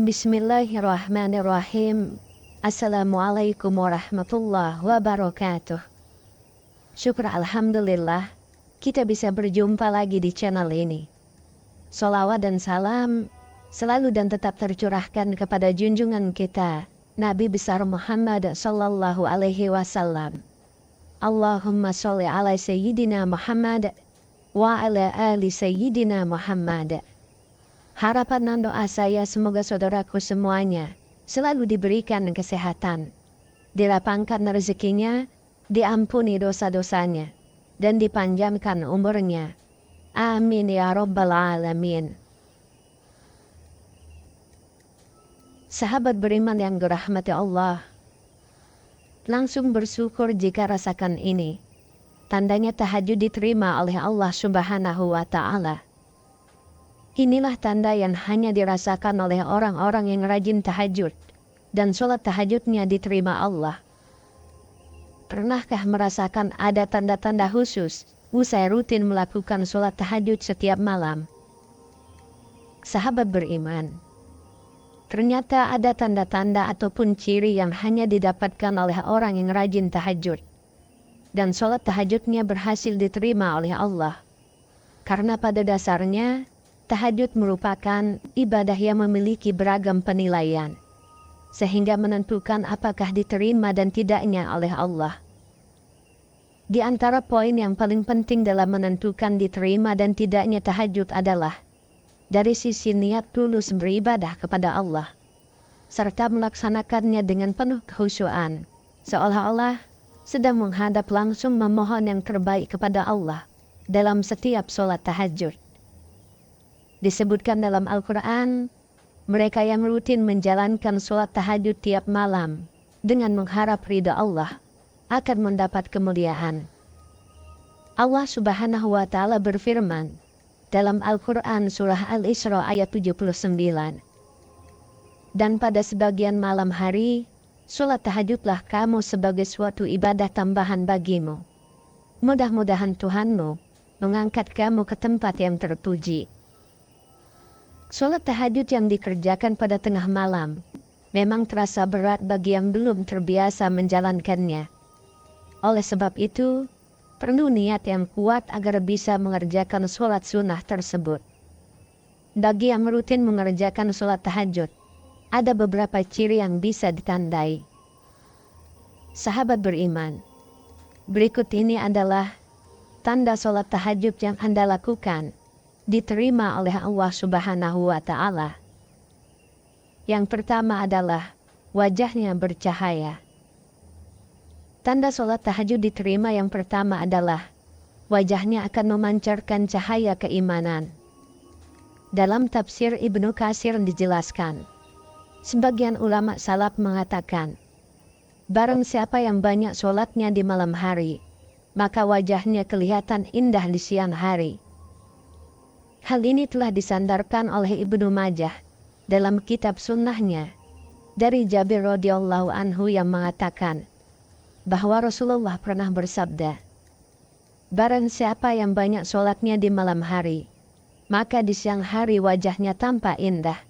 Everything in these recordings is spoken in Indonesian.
Bismillahirrahmanirrahim. Assalamualaikum warahmatullahi wabarakatuh. Syukur alhamdulillah, kita bisa berjumpa lagi di channel ini. Sholawat dan salam selalu dan tetap tercurahkan kepada junjungan kita, Nabi besar Muhammad sallallahu alaihi wasallam. Allahumma sholli ala sayyidina Muhammad wa ala ali sayyidina Muhammad. Harapan dan doa saya semoga saudaraku semuanya selalu diberikan kesehatan, dilapangkan rezekinya, diampuni dosa-dosanya, dan dipanjangkan umurnya. Amin ya rabbal alamin. Sahabat beriman yang dirahmati Allah, langsung bersyukur jika rasakan ini. Tandanya tahajud diterima oleh Allah Subhanahu wa ta'ala. Inilah tanda yang hanya dirasakan oleh orang-orang yang rajin tahajud dan sholat tahajudnya diterima Allah. Pernahkah merasakan ada tanda-tanda khusus usai rutin melakukan sholat tahajud setiap malam? Sahabat beriman, ternyata ada tanda-tanda ataupun ciri yang hanya didapatkan oleh orang yang rajin tahajud dan sholat tahajudnya berhasil diterima oleh Allah. Karena pada dasarnya tahajud merupakan ibadah yang memiliki beragam penilaian, sehingga menentukan apakah diterima dan tidaknya oleh Allah. Di antara poin yang paling penting dalam menentukan diterima dan tidaknya tahajud adalah dari sisi niat tulus beribadah kepada Allah, serta melaksanakannya dengan penuh kekhusyuan, seolah-olah sedang menghadap langsung memohon yang terbaik kepada Allah dalam setiap sholat tahajud. Disebutkan dalam Al-Quran, mereka yang rutin menjalankan sholat tahajud tiap malam dengan mengharap ridha Allah akan mendapat kemuliaan. Allah Subhanahu wa ta'ala berfirman dalam Al-Quran surah Al-Isra ayat 79. Dan pada sebagian malam hari, sholat tahajudlah kamu sebagai suatu ibadah tambahan bagimu. Mudah-mudahan Tuhanmu mengangkat kamu ke tempat yang terpuji. Sholat tahajud yang dikerjakan pada tengah malam memang terasa berat bagi yang belum terbiasa menjalankannya. Oleh sebab itu, perlu niat yang kuat agar bisa mengerjakan sholat sunnah tersebut. Bagi yang rutin mengerjakan sholat tahajud, ada beberapa ciri yang bisa ditandai. Sahabat beriman, berikut ini adalah tanda sholat tahajud yang Anda lakukan diterima oleh Allah Subhanahu wa ta'ala. Yang pertama adalah wajahnya bercahaya. Tanda sholat tahajud diterima yang pertama adalah wajahnya akan memancarkan cahaya keimanan. Dalam tafsir Ibnu Katsir dijelaskan, sebagian ulama salaf mengatakan, barang siapa yang banyak sholatnya di malam hari, maka wajahnya kelihatan indah di siang hari. Hal ini telah disandarkan oleh Ibnu Majah dalam kitab sunnahnya dari Jabir radhiyallahu anhu yang mengatakan bahwa Rasulullah pernah bersabda, barang siapa yang banyak sholatnya di malam hari, maka di siang hari wajahnya tampak indah.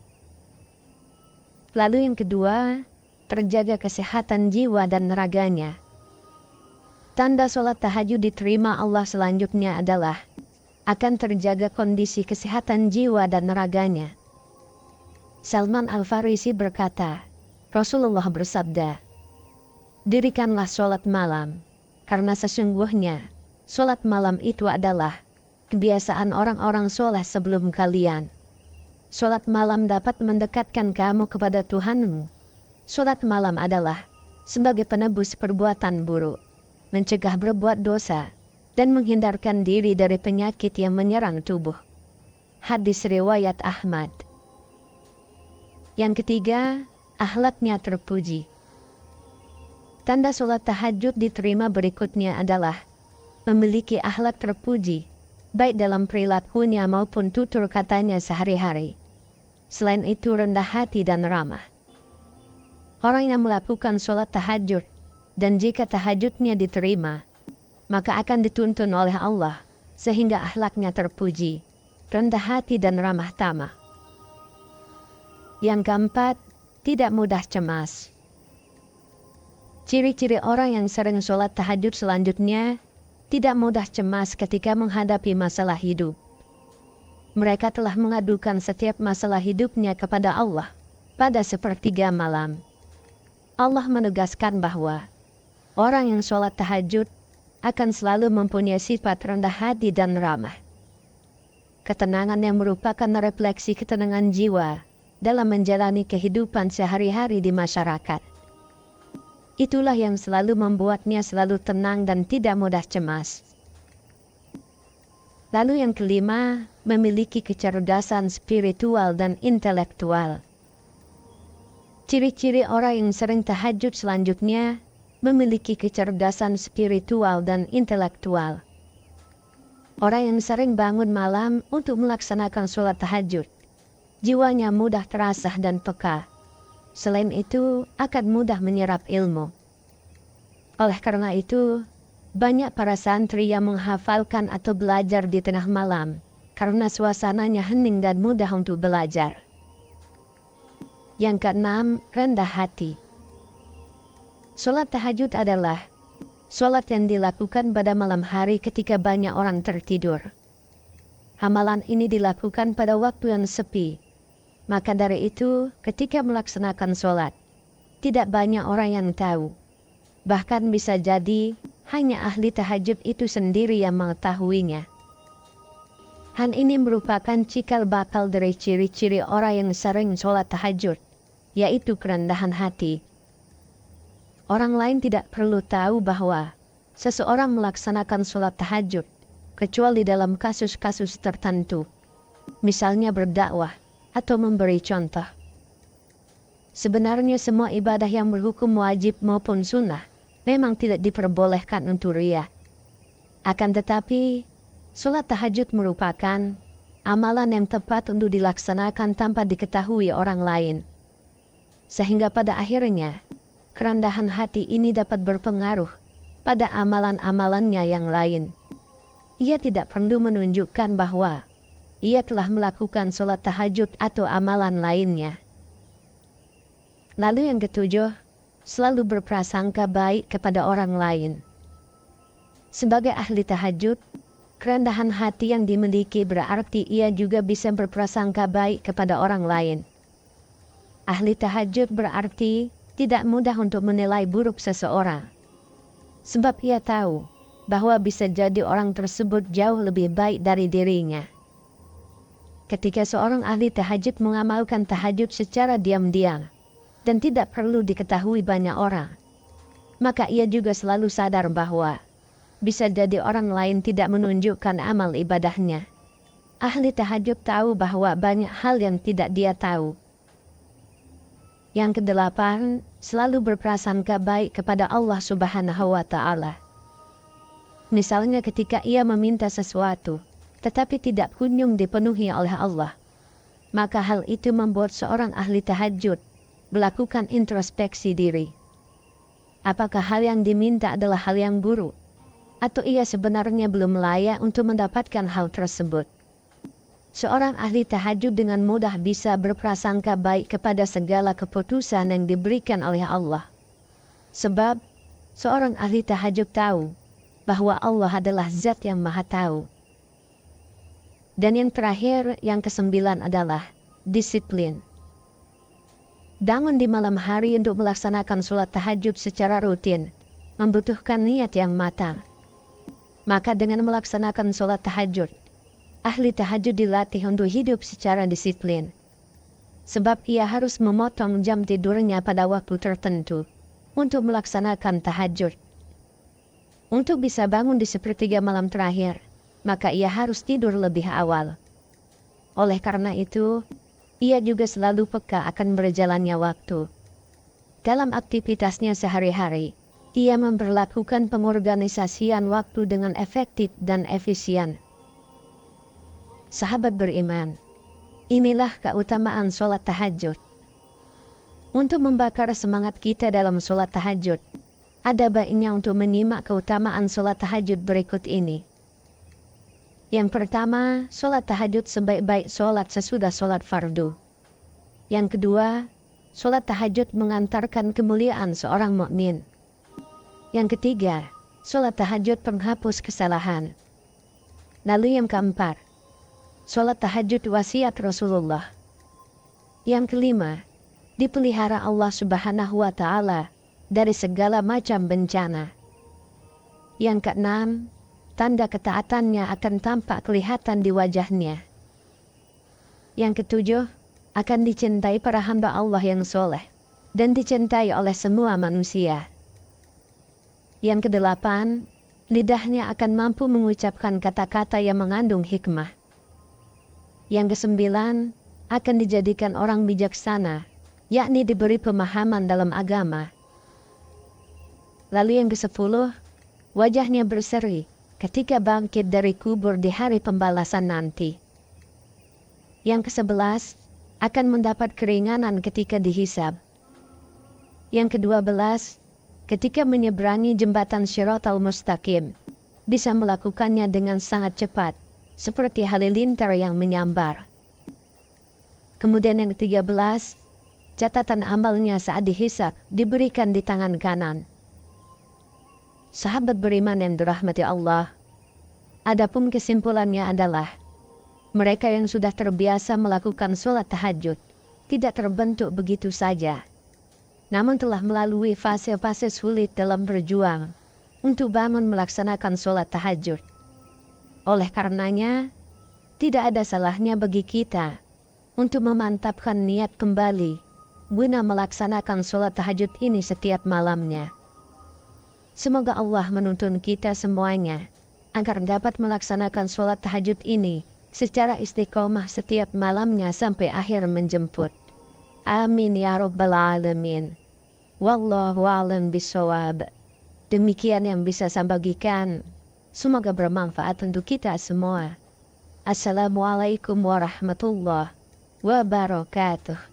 Lalu yang kedua, terjaga kesehatan jiwa dan raganya. Tanda sholat tahajud diterima Allah selanjutnya adalah akan terjaga kondisi kesehatan jiwa dan raganya. Salman Al-Farisi berkata, Rasulullah bersabda, dirikanlah sholat malam, karena sesungguhnya sholat malam itu adalah kebiasaan orang-orang soleh sebelum kalian. Sholat malam dapat mendekatkan kamu kepada Tuhanmu. Sholat malam adalah sebagai penebus perbuatan buruk, mencegah berbuat dosa, dan menghindarkan diri dari penyakit yang menyerang tubuh. Hadis riwayat Ahmad. Yang ketiga, akhlaknya terpuji. Tanda sholat tahajud diterima berikutnya adalah memiliki akhlak terpuji, baik dalam perilakunya maupun tutur katanya sehari-hari. Selain itu rendah hati dan ramah. Orang yang melakukan sholat tahajud dan jika tahajudnya diterima, maka akan dituntun oleh Allah sehingga akhlaknya terpuji, rendah hati dan ramah tamah. Yang keempat, tidak mudah cemas. Ciri-ciri orang yang sering sholat tahajud selanjutnya, tidak mudah cemas ketika menghadapi masalah hidup. Mereka telah mengadukan setiap masalah hidupnya kepada Allah pada sepertiga malam. Allah menegaskan bahwa orang yang sholat tahajud akan selalu mempunyai sifat rendah hati dan ramah. Ketenangan yang merupakan refleksi ketenangan jiwa dalam menjalani kehidupan sehari-hari di masyarakat. Itulah yang selalu membuatnya selalu tenang dan tidak mudah cemas. Lalu yang kelima, memiliki kecerdasan spiritual dan intelektual. Ciri-ciri orang yang sering tahajud selanjutnya, memiliki kecerdasan spiritual dan intelektual. Orang yang sering bangun malam untuk melaksanakan sholat tahajud, jiwanya mudah terasah dan peka. Selain itu, akan mudah menyerap ilmu. Oleh karena itu, banyak para santri yang menghafalkan atau belajar di tengah malam, karena suasananya hening dan mudah untuk belajar. Yang keenam, rendah hati. Sholat tahajud adalah sholat yang dilakukan pada malam hari ketika banyak orang tertidur. Amalan ini dilakukan pada waktu yang sepi. Maka dari itu, ketika melaksanakan sholat, tidak banyak orang yang tahu. Bahkan bisa jadi, hanya ahli tahajud itu sendiri yang mengetahuinya. Hal ini merupakan cikal bakal dari ciri-ciri orang yang sering sholat tahajud, yaitu kerendahan hati. Orang lain tidak perlu tahu bahwa seseorang melaksanakan sholat tahajud, kecuali dalam kasus-kasus tertentu, misalnya berdakwah atau memberi contoh. Sebenarnya semua ibadah yang berhukum wajib maupun sunnah memang tidak diperbolehkan untuk riya. Akan tetapi, sholat tahajud merupakan amalan yang tepat untuk dilaksanakan tanpa diketahui orang lain. Sehingga pada akhirnya, kerendahan hati ini dapat berpengaruh pada amalan-amalannya yang lain. Ia tidak perlu menunjukkan bahwa ia telah melakukan sholat tahajud atau amalan lainnya. Lalu yang ketujuh, selalu berprasangka baik kepada orang lain. Sebagai ahli tahajud, kerendahan hati yang dimiliki berarti ia juga bisa berprasangka baik kepada orang lain. Ahli tahajud berarti tidak mudah untuk menilai buruk seseorang, sebab ia tahu bahwa bisa jadi orang tersebut jauh lebih baik dari dirinya. Ketika seorang ahli tahajud mengamalkan tahajud secara diam-diam dan tidak perlu diketahui banyak orang, maka ia juga selalu sadar bahwa bisa jadi orang lain tidak menunjukkan amal ibadahnya. Ahli tahajud tahu bahwa banyak hal yang tidak dia tahu. Yang kedelapan, selalu berprasangka baik kepada Allah Subhanahu wa Ta'ala. Misalnya ketika ia meminta sesuatu, tetapi tidak kunjung dipenuhi oleh Allah, maka hal itu membuat seorang ahli tahajud melakukan introspeksi diri. Apakah hal yang diminta adalah hal yang buruk, atau ia sebenarnya belum layak untuk mendapatkan hal tersebut? Seorang ahli tahajud dengan mudah bisa berprasangka baik kepada segala keputusan yang diberikan oleh Allah. Sebab, seorang ahli tahajud tahu bahwa Allah adalah zat yang maha tahu. Dan yang terakhir, yang kesembilan adalah disiplin. Bangun di malam hari untuk melaksanakan sholat tahajud secara rutin membutuhkan niat yang matang. Maka dengan melaksanakan sholat tahajud, ahli tahajud dilatih untuk hidup secara disiplin. Sebab ia harus memotong jam tidurnya pada waktu tertentu untuk melaksanakan tahajud. Untuk bisa bangun di sepertiga malam terakhir, maka ia harus tidur lebih awal. Oleh karena itu, ia juga selalu peka akan berjalannya waktu. Dalam aktivitasnya sehari-hari, ia memperlakukan pengorganisasian waktu dengan efektif dan efisien. Sahabat beriman, inilah keutamaan sholat tahajud. Untuk membakar semangat kita dalam sholat tahajud, ada baiknya untuk menyimak keutamaan sholat tahajud berikut ini. Yang pertama, sholat tahajud sebaik-baik sholat sesudah sholat fardu. Yang kedua, sholat tahajud mengantarkan kemuliaan seorang mukmin. Yang ketiga, sholat tahajud penghapus kesalahan. Lalu yang keempat, sholat tahajud wasiat Rasulullah. Yang kelima, dipelihara Allah Subhanahu wa Ta'ala dari segala macam bencana. Yang keenam, tanda ketaatannya akan tampak kelihatan di wajahnya. Yang ketujuh, akan dicintai para hamba Allah yang soleh dan dicintai oleh semua manusia. Yang kedelapan, lidahnya akan mampu mengucapkan kata-kata yang mengandung hikmah. Yang kesembilan, akan dijadikan orang bijaksana, yakni diberi pemahaman dalam agama. Lalu yang kesepuluh, wajahnya berseri ketika bangkit dari kubur di hari pembalasan nanti. Yang kesebelas, akan mendapat keringanan ketika dihisab. Yang kedua-belas, ketika menyeberangi jembatan Shiratal Mustaqim, bisa melakukannya dengan sangat cepat, seperti halilintar yang menyambar. Kemudian yang ke-13, catatan amalnya saat dihisab diberikan di tangan kanan. Sahabat beriman yang dirahmati Allah, adapun kesimpulannya adalah, mereka yang sudah terbiasa melakukan sholat tahajud tidak terbentuk begitu saja, namun telah melalui fase-fase sulit dalam berjuang untuk bangun melaksanakan sholat tahajud. Oleh karenanya, tidak ada salahnya bagi kita untuk memantapkan niat kembali guna melaksanakan sholat tahajud ini setiap malamnya. Semoga Allah menuntun kita semuanya agar dapat melaksanakan sholat tahajud ini secara istiqomah setiap malamnya sampai akhir menjemput. Amin ya rabbal alamin. Wallahu a'lam bishawab. Demikian yang bisa saya bagikan. Semoga bermanfaat untuk kita semua. Assalamualaikum warahmatullahi wabarakatuh.